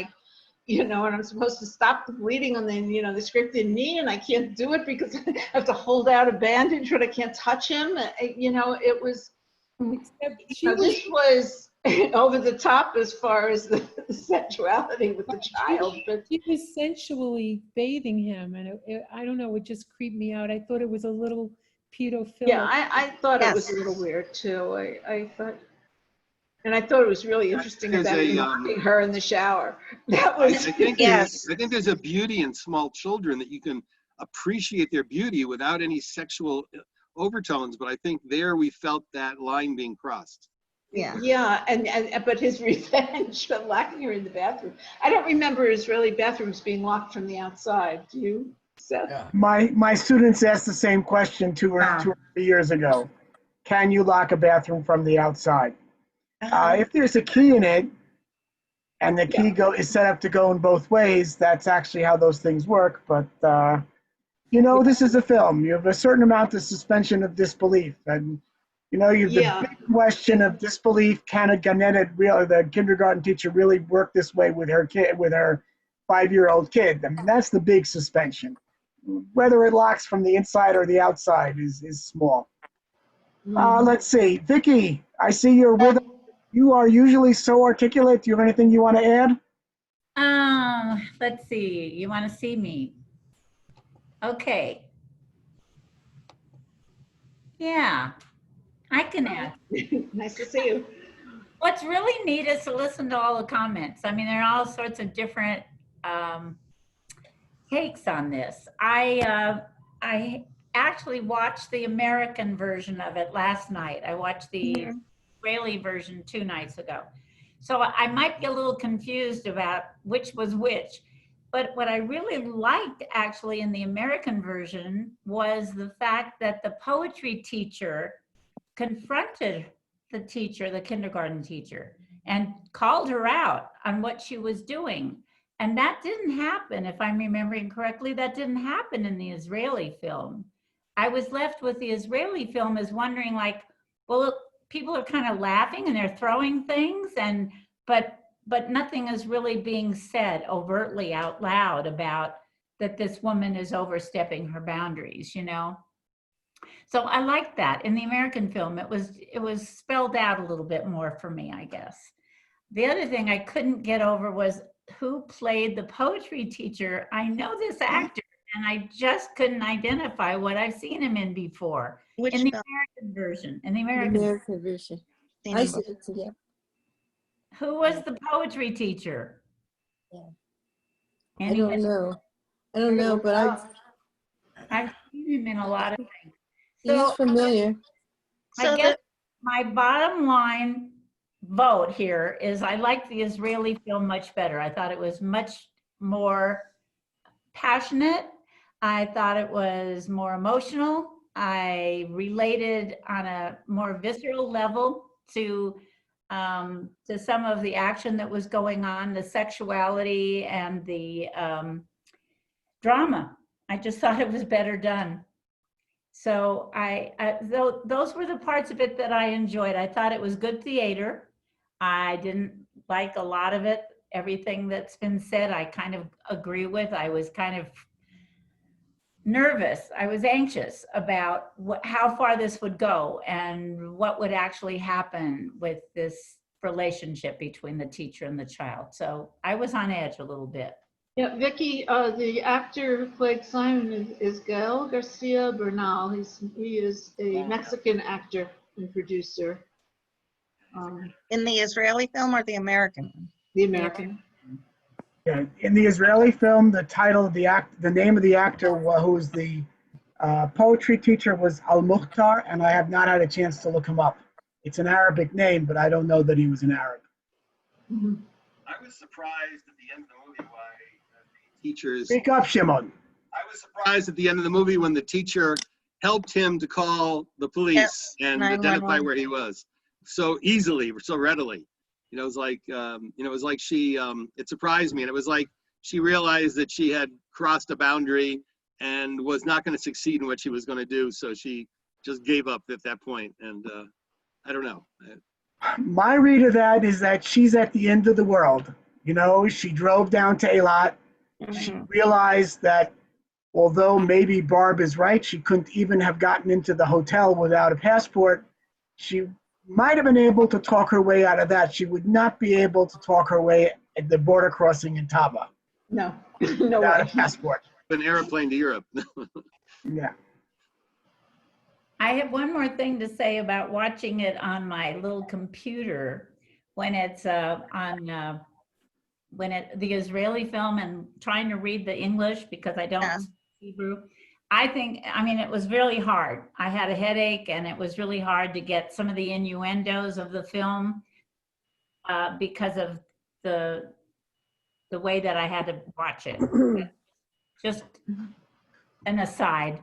and I'm supposed to stop the bleeding on the scraped in knee, and I can't do it because I have to hold out a bandage, but I can't touch him. It was, this was over the top as far as the sexuality with the child. But she was sensually bathing him, and I don't know, it just creeped me out. I thought it was a little pedophilic. yeah, I thought it was a little weird too. I thought it was really interesting about mocking her in the shower. That was. I think there's a beauty in small children that you can appreciate their beauty without any sexual overtones. But I think there we felt that line being crossed. Yeah, but his revenge for locking her in the bathroom. I don't remember Israeli bathrooms being locked from the outside. Do you, Seth? Yeah. My students asked the same question two or 3 years ago. Can you lock a bathroom from the outside? If there's a key in it, and the key is set up to go in both ways, that's actually how those things work. But this is a film. You have a certain amount of suspension of disbelief, and You know, the Yeah. big question of disbelief, can a the kindergarten teacher really work this way with her kid, with her 5-year-old kid? I mean, that's the big suspension. Whether it locks from the inside or the outside is small. Let's see. Vicky, I see you're with us. You are usually so articulate. Do you have anything you want to add? Let's see. You want to see me? Okay. Yeah, I can add. Nice to see you. What's really neat is to listen to all the comments. I mean, there are all sorts of different takes on this. I actually watched the American version of it last night. I watched the Israeli version 2 nights ago. So I might be a little confused about which was which. But what I really liked actually in the American version was the fact that the poetry teacher confronted the teacher, the kindergarten teacher, and called her out on what she was doing. And that didn't happen, if I'm remembering correctly, that didn't happen in the Israeli film. I was left with the Israeli film as wondering like, well, look, people are kind of laughing and they're throwing things, but nothing is really being said overtly out loud about that this woman is overstepping her boundaries, you know? So I liked that. In the American film, it was spelled out a little bit more for me, I guess. The other thing I couldn't get over was who played the poetry teacher. I know this actor, and I just couldn't identify what I've seen him in before. Which in the film? American version. In the The American American version. Seen I him see it, yeah. Who was the poetry teacher? Yeah. I Anyone? don't know. I don't know, but I've seen him in a lot of things. he's familiar. I guess my bottom line vote here is I like the Israeli film much better. I thought it was much more passionate. I thought it was more emotional. I related on a more visceral level to some of the action that was going on, the sexuality and the drama. I just thought it was better done. So those were the parts of it that I enjoyed. I thought it was good theater. I didn't like a lot of it. Everything that's been said, I kind of agree with. I was kind of nervous. I was anxious about how far this would go and what would actually happen with this relationship between the teacher and the child. So I was on edge a little bit. Yeah, Vicky, the actor who played Simon is Gael Garcia Bernal. He is a Mexican actor and producer. In the Israeli film or the American one? The American. Yeah, in the Israeli film, the title of the name of the actor who's the poetry teacher was Al Mukhtar, and I have not had a chance to look him up. It's an Arabic name, but I don't know that he was an Arab. Mm-hmm. I was surprised at the end of the movie why the teachers. Speak up, Shimon. I was surprised at the end of the movie when the teacher helped him to call the police and identify where he was so easily, so readily. You know, it was like, it was like she, it surprised me. And it was like she realized that she had crossed a boundary and was not going to succeed in what she was going to do. So she just gave up at that point. And I don't know. My read of that is that she's at the end of the world. You know, she drove down to Eilat. She realized that although maybe Barb is right, she couldn't even have gotten into the hotel without a passport. She might have been able to talk her way out of that. She would not be able to talk her way at the border crossing in Taba. No, no without way. a passport. An airplane to Europe. Yeah. I have one more thing to say about watching it on my little computer when it's the Israeli film and trying to read the English because I don't speak Hebrew. I mean, it was really hard. I had a headache and it was really hard to get some of the innuendos of the film because of the way that I had to watch it. Just an aside.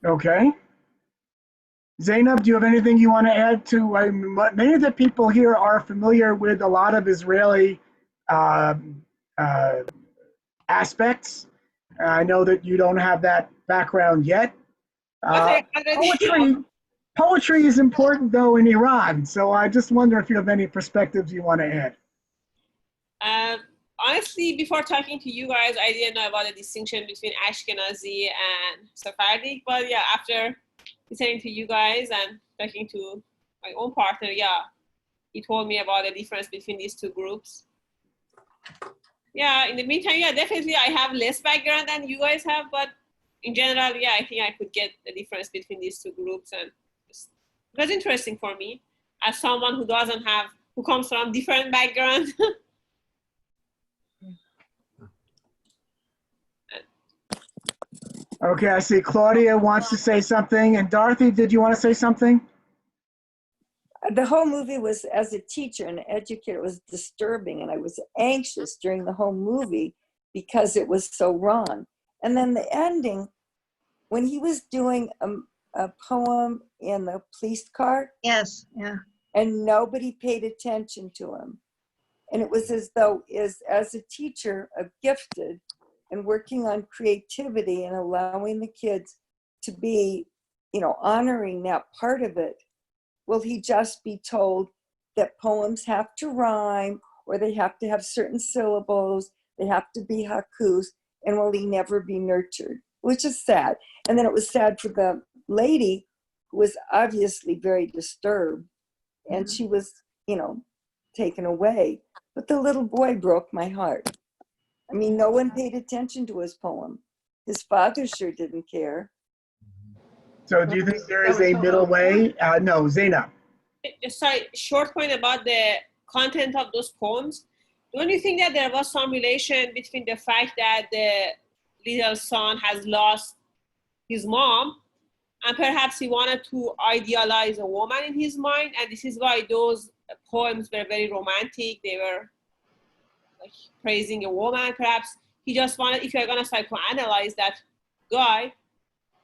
Okay. Zainab, do you have anything you want to add to? Many of the people here are familiar with a lot of Israeli aspects. I know that you don't have that background yet. Poetry is important though in Iran. So I just wonder if you have any perspectives you want to add. Honestly, before talking to you guys, I didn't know about the distinction between Ashkenazi and Sephardic. But yeah, after listening to you guys and talking to my own partner, yeah, he told me about the difference between these two groups. Yeah, in the meantime, yeah, definitely I have less background than you guys have, but in general, yeah, I think I could get the difference between these two groups, and it was interesting for me as someone who comes from different backgrounds. Okay, I see Claudia wants to say something. And Dorothy, did you want to say something? The whole movie was, as a teacher and educator, it was disturbing, and I was anxious during the whole movie because it was so wrong. And then the ending, when he was doing a poem in the police car. Yes, yeah. And nobody paid attention to him. And it was as though, as a teacher of gifted and working on creativity and allowing the kids to be, honoring that part of it, will he just be told that poems have to rhyme, or they have to have certain syllables, they have to be haikus, and will he never be nurtured? Which is sad. And then it was sad for the lady who was obviously very disturbed, and she was, taken away. But the little boy broke my heart. I mean, no one paid attention to his poem. His father sure didn't care. So do you think there is a middle way? No, Zainab. Sorry, short point about the content of those poems. Don't you think that there was some relation between the fact that the little son has lost his mom, and perhaps he wanted to idealize a woman in his mind, and this is why those poems were very romantic. They were like praising a woman. Perhaps he just wanted, if you're going to psychoanalyze that guy,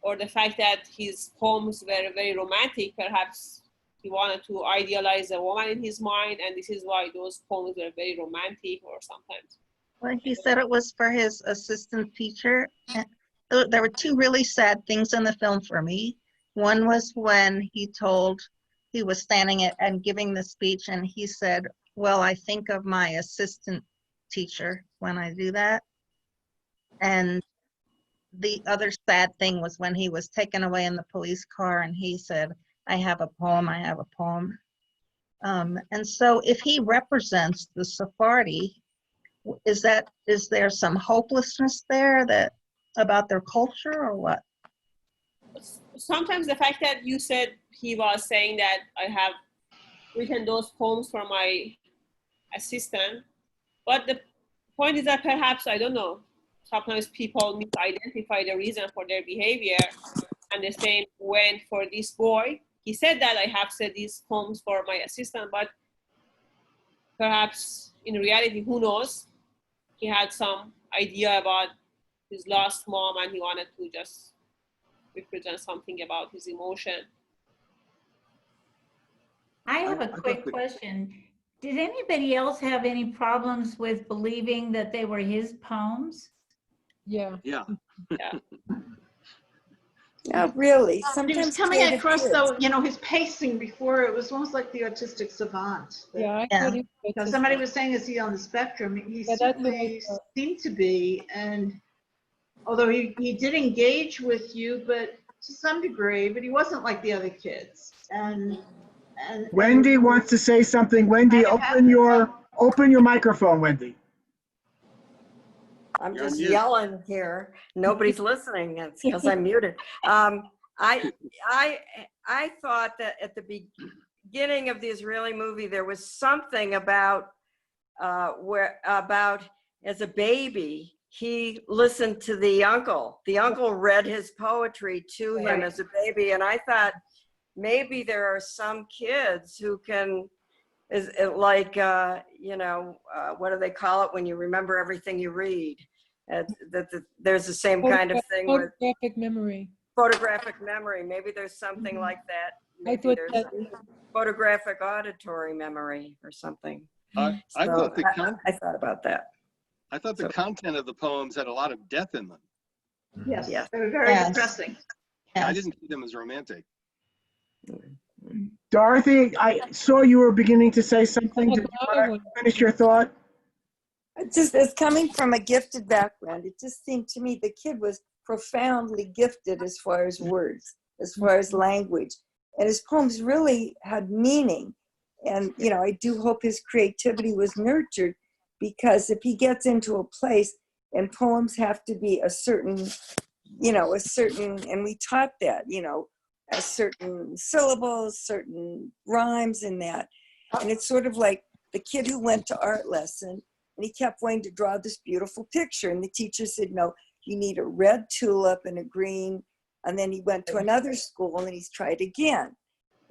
or the fact that his poems were very romantic, perhaps he wanted to idealize a woman in his mind, and this is why those poems were very romantic, or sometimes. Well, he said it was for his assistant teacher. There were two really sad things in the film for me. One was when he was standing and giving the speech, and he said, well, I think of my assistant teacher when I do that. And the other sad thing was when he was taken away in the police car, and he said, I have a poem, I have a poem. And so if he represents the Sephardi, is there some hopelessness there about their culture, or what? Sometimes the fact that you said he was saying that I have written those poems for my assistant, but the point is that perhaps, I don't know, sometimes people misidentify the reason for their behavior, and the same went for this boy. He said that I have said these poems for my assistant, but perhaps in reality, who knows? He had some idea about his lost mom, and he wanted to just represent something about his emotion. I have a quick question. Did anybody else have any problems with believing that they were his poems? Yeah. Yeah. Not really. He was coming across, though, his pacing before, it was almost like the autistic savant. Yeah, I thought he was somebody was saying, is he on the spectrum? He certainly seemed to be, and although he did engage with you, but to some degree, but he wasn't like the other kids. And Wendy wants to say something. Wendy, open your microphone, Wendy. I'm just yelling here. Nobody's listening. It's because I'm muted. I thought that at the beginning of the Israeli movie, there was something about as a baby, he listened to the uncle. The uncle read his poetry to him as a baby, and I thought maybe there are some kids who can. Is it like, what do they call it when you remember everything you read? There's the same kind of thing with photographic memory. Photographic memory. Maybe there's something like that. Maybe there's photographic auditory memory or something. I thought about that. I thought the content of the poems had a lot of death in them. Yes, they were very depressing. I didn't see them as romantic. Dorothy, I saw you were beginning to say something. Did you want to finish your thought? Just as coming from a gifted background, it just seemed to me the kid was profoundly gifted as far as words, as far as language. And his poems really had meaning. And, you know, I do hope his creativity was nurtured, because if he gets into a place and poems have to be a certain, you know, and we taught that, you know, a certain syllables, certain rhymes and that. And it's sort of like the kid who went to art lesson and he kept wanting to draw this beautiful picture. And the teacher said, no, you need a red tulip and a green. And then he went to another school and he's tried again.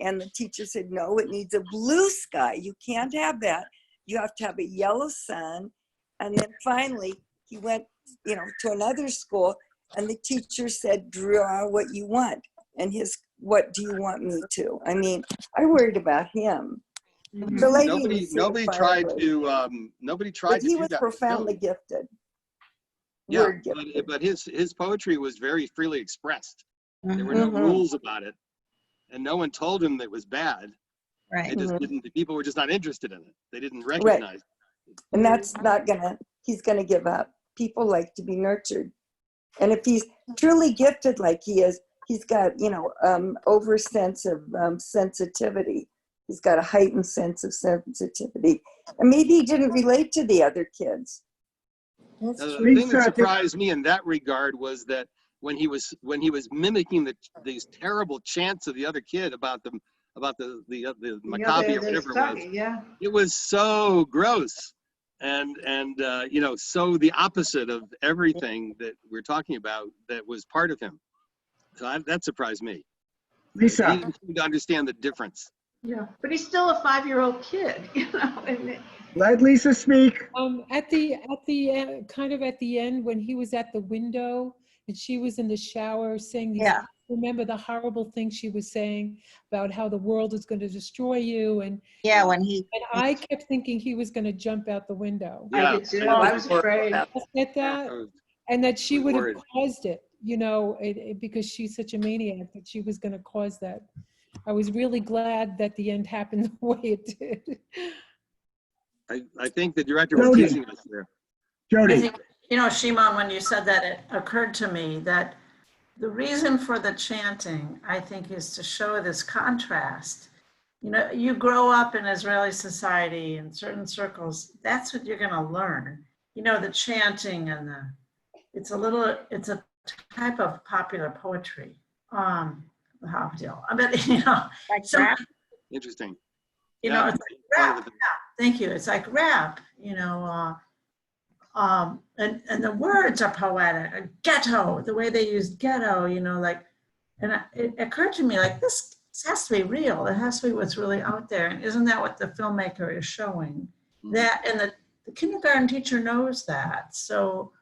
And the teacher said, no, it needs a blue sky. You can't have that. You have to have a yellow sun. And then finally he went, you know, to another school and the teacher said, draw what you want. And his, what do you want me to? I mean, I worried about him. The lady Nobody tried to do he was that. profoundly gifted. Yeah, Word gifted. but his poetry was very freely expressed. There were no rules about it, and no one told him that it was bad. Right. They just didn't. The people were just not interested in it. They didn't recognize it. And that's not he's gonna give up. People like to be nurtured. And if he's truly gifted like he is, he's got, you know, over sense of sensitivity. He's got a heightened sense of sensitivity. And maybe he didn't relate to the other kids. The thing that surprised me in that regard was that when he was mimicking these terrible chants of the other kid about the Maccabi or whatever it was, it was so gross and you know, so the opposite of everything that we're talking about that was part of him. So that surprised me. Lisa. He didn't seem to understand the difference. Yeah, but he's still a 5-year-old kid, you know. Let Lisa speak. At the end, kind of at the end, when he was at the window and she was in the shower saying these, remember the horrible things she was saying about how the world is going to destroy you, and I kept thinking he was going to jump out the window. Yeah, I did too. I was afraid. Get that, and that she would have caused it, you know, because she's such a maniac, that she was going to cause that. I was really glad that the end happened the way it did. I think the director was teaching us there. Jody. I think, you know, Shimon, when you said that, it occurred to me that the reason for the chanting, I think, is to show this contrast. You know, you grow up in Israeli society in certain circles, that's what you're going to learn. You know, the chanting and it's a type of popular poetry. How deal? I mean, you know, like rap. Interesting. You know, it's like rap. Yeah, thank you. It's like rap. You know, and the words are poetic. Ghetto, the way they use ghetto. You know, like, and it occurred to me like this has to be real. It has to be what's really out there. And isn't that what the filmmaker is showing? That, and the kindergarten teacher knows that. So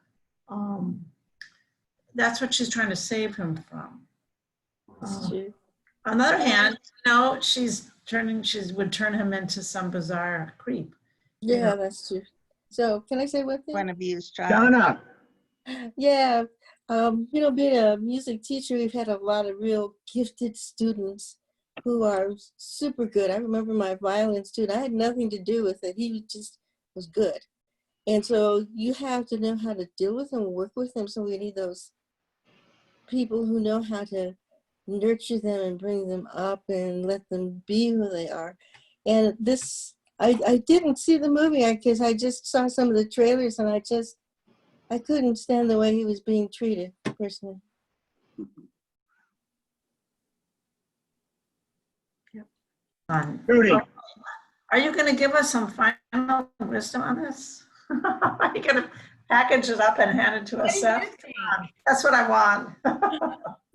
that's what she's trying to save him from. On the other hand, you know, she would turn him into some bizarre creep. Yeah, that's true. So can I say one thing? Point of view, Donna. Yeah, you know, being a music teacher, we've had a lot of real gifted students who are super good. I remember my violin student, I had nothing to do with it. He just was good. And so you have to know how to deal with them, work with them. So we need those people who know how to nurture them and bring them up and let them be who they are. And this, I didn't see the movie because I just saw some of the trailers and I couldn't stand the way he was being treated personally. Judy. Are you going to give us some final wisdom on this? Are you going to package it up and hand it to us, Seth? That's what I want.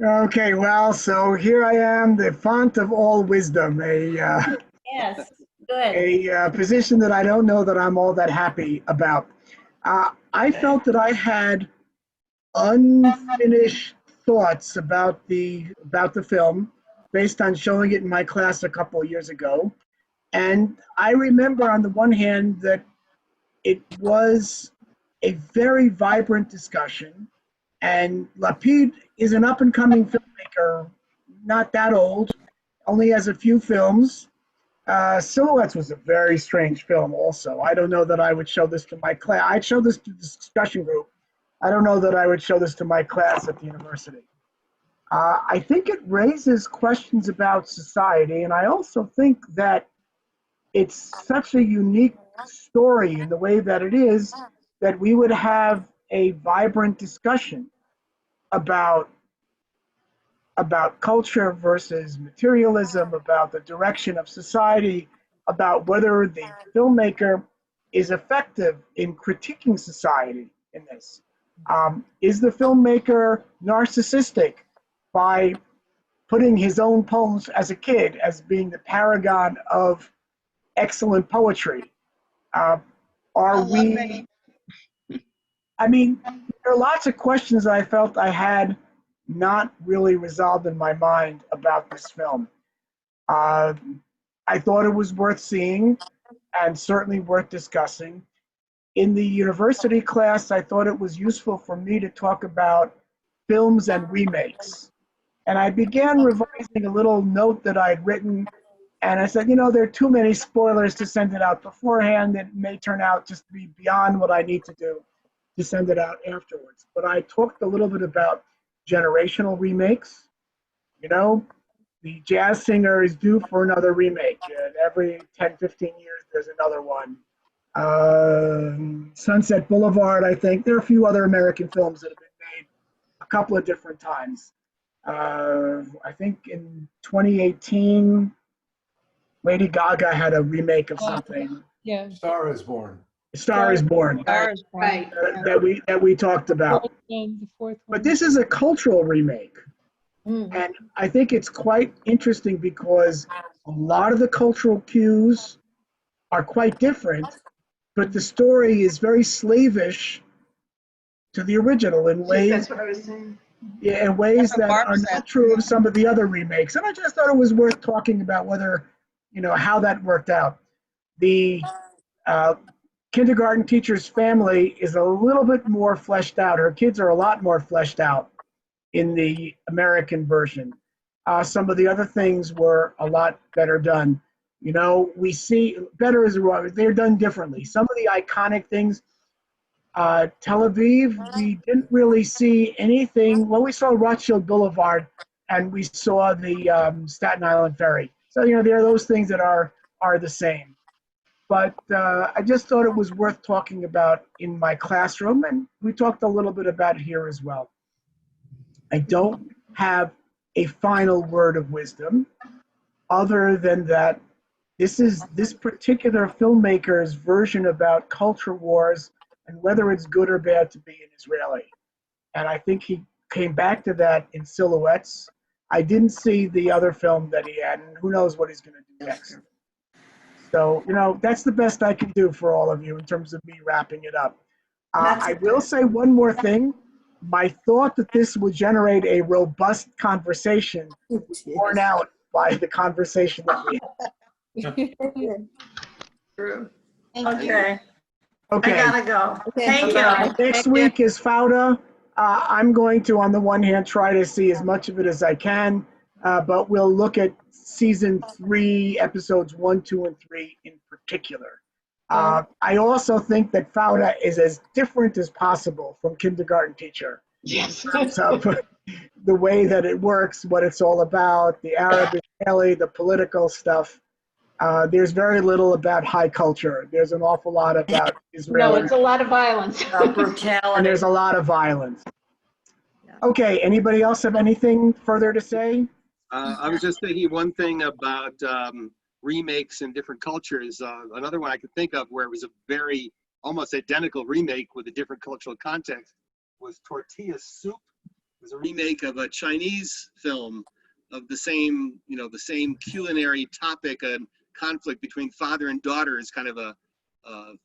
Okay, well, so here I am, the font of all wisdom, Yes, good. a position that I don't know that I'm all that happy about. I felt that I had unfinished thoughts about the film based on showing it in my class a couple of years ago. And I remember on the one hand that it was a very vibrant discussion And Lapid is an up-and-coming filmmaker, not that old, only has a few films. Silhouettes was a very strange film also. I don't know that I would show this to my class. I'd show this to the discussion group. I don't know that I would show this to my class at the university. I think it raises questions about society, and I also think that it's such a unique story in the way that it is that we would have a vibrant discussion about culture versus materialism, about the direction of society, about whether the filmmaker is effective in critiquing society in this. Is the filmmaker narcissistic by putting his own poems as a kid as being the paragon of excellent poetry? Are we, I mean, there are lots of questions I felt I had not really resolved in my mind about this film. I thought it was worth seeing and certainly worth discussing. In the university class, I thought it was useful for me to talk about films and remakes. And I began revising a little note that I'd written, and I said, you know, there are too many spoilers to send it out beforehand. It may turn out just to be beyond what I need to do to send it out afterwards. But I talked a little bit about generational remakes. You know, the jazz singer is due for another remake. And every 10, 15 years, there's another one. Sunset Boulevard, I think. There are a few other American films that have been made a couple of different times. I think in 2018, Lady Gaga had a remake of something. Yeah. Star is Born. Star is Born. Right. That we talked about. The fourth one. But this is a cultural remake. And I think it's quite interesting because a lot of the cultural cues are quite different, but the story is very slavish to the original in ways. That's what I was saying. Yeah, in ways that are not true of some of the other remakes. And I just thought it was worth talking about whether, you know, how that worked out. The kindergarten teacher's family is a little bit more fleshed out. Her kids are a lot more fleshed out in the American version. Some of the other things were a lot better done. You know, we see, better is wrong, they're done differently. Some of the iconic things, Tel Aviv, we didn't really see anything. Well, we saw Rothschild Boulevard and we saw the Staten Island Ferry. So, you know, there are those things that are the same. But I just thought it was worth talking about in my classroom, and we talked a little bit about it here as well. I don't have a final word of wisdom other than that this is this particular filmmaker's version about culture wars and whether it's good or bad to be an Israeli. And I think he came back to that in Silhouettes. I didn't see the other film that he had, and who knows what he's going to do next. So, you know, that's the best I can do for all of you in terms of me wrapping it up. I will say one more thing. My thought that this would generate a robust conversation borne out by the conversation that we had. True. Okay. Okay. I gotta go. Thank you. Next week is Fauda. I'm going to, on the one hand, try to see as much of it as I can, but we'll look at season 3, episodes 1, 2, and 3 in particular. I also think that Fauda is as different as possible from Kindergarten Teacher. Yes. In terms of the way that it works, what it's all about, the Arab-Israeli, the political stuff. There's very little about high culture. There's an awful lot about Israel. No, it's a lot of violence. Brutality. And there's a lot of violence. Okay, anybody else have anything further to say? I was just thinking one thing about remakes in different cultures. Another one I could think of where it was a very almost identical remake with a different cultural context was Tortilla Soup. It was a remake of a Chinese film of the same, you know, the same culinary topic and conflict between father and daughter is kind of a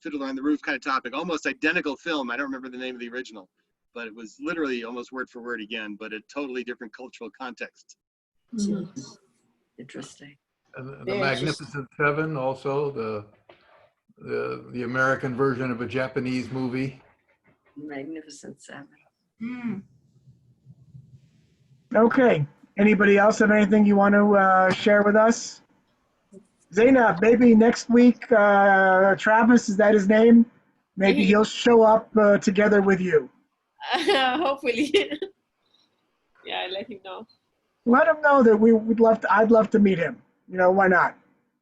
Fiddler on the Roof kind of topic, almost identical film. I don't remember the name of the original, but it was literally almost word for word again, but a totally different cultural context. Interesting. And the Magnificent Seven, also the American version of a Japanese movie. Magnificent Seven. Okay. Anybody else have anything you want to share with us? Zainab, maybe next week, Travis, is that his name? Maybe he'll show up together with you. Hopefully. Yeah, I'll let him know. Let him know that I'd love to meet him. You know, why not?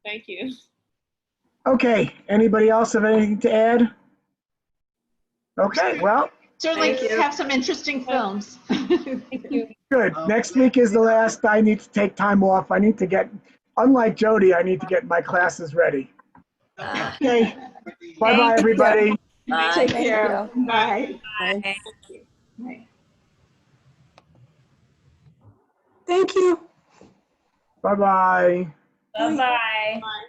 Thank you. Okay. Anybody else have anything to add? Okay. Well, Certainly Thank you. have some interesting films. Thank you. good. Next week is the last. I need to take time off. I need to get, unlike Jody, I need to get my classes ready. Okay. Bye-bye, everybody. Bye. Take Thank care. you. Bye. Thanks. Bye. Thank you. Bye-bye. Bye-bye. Bye.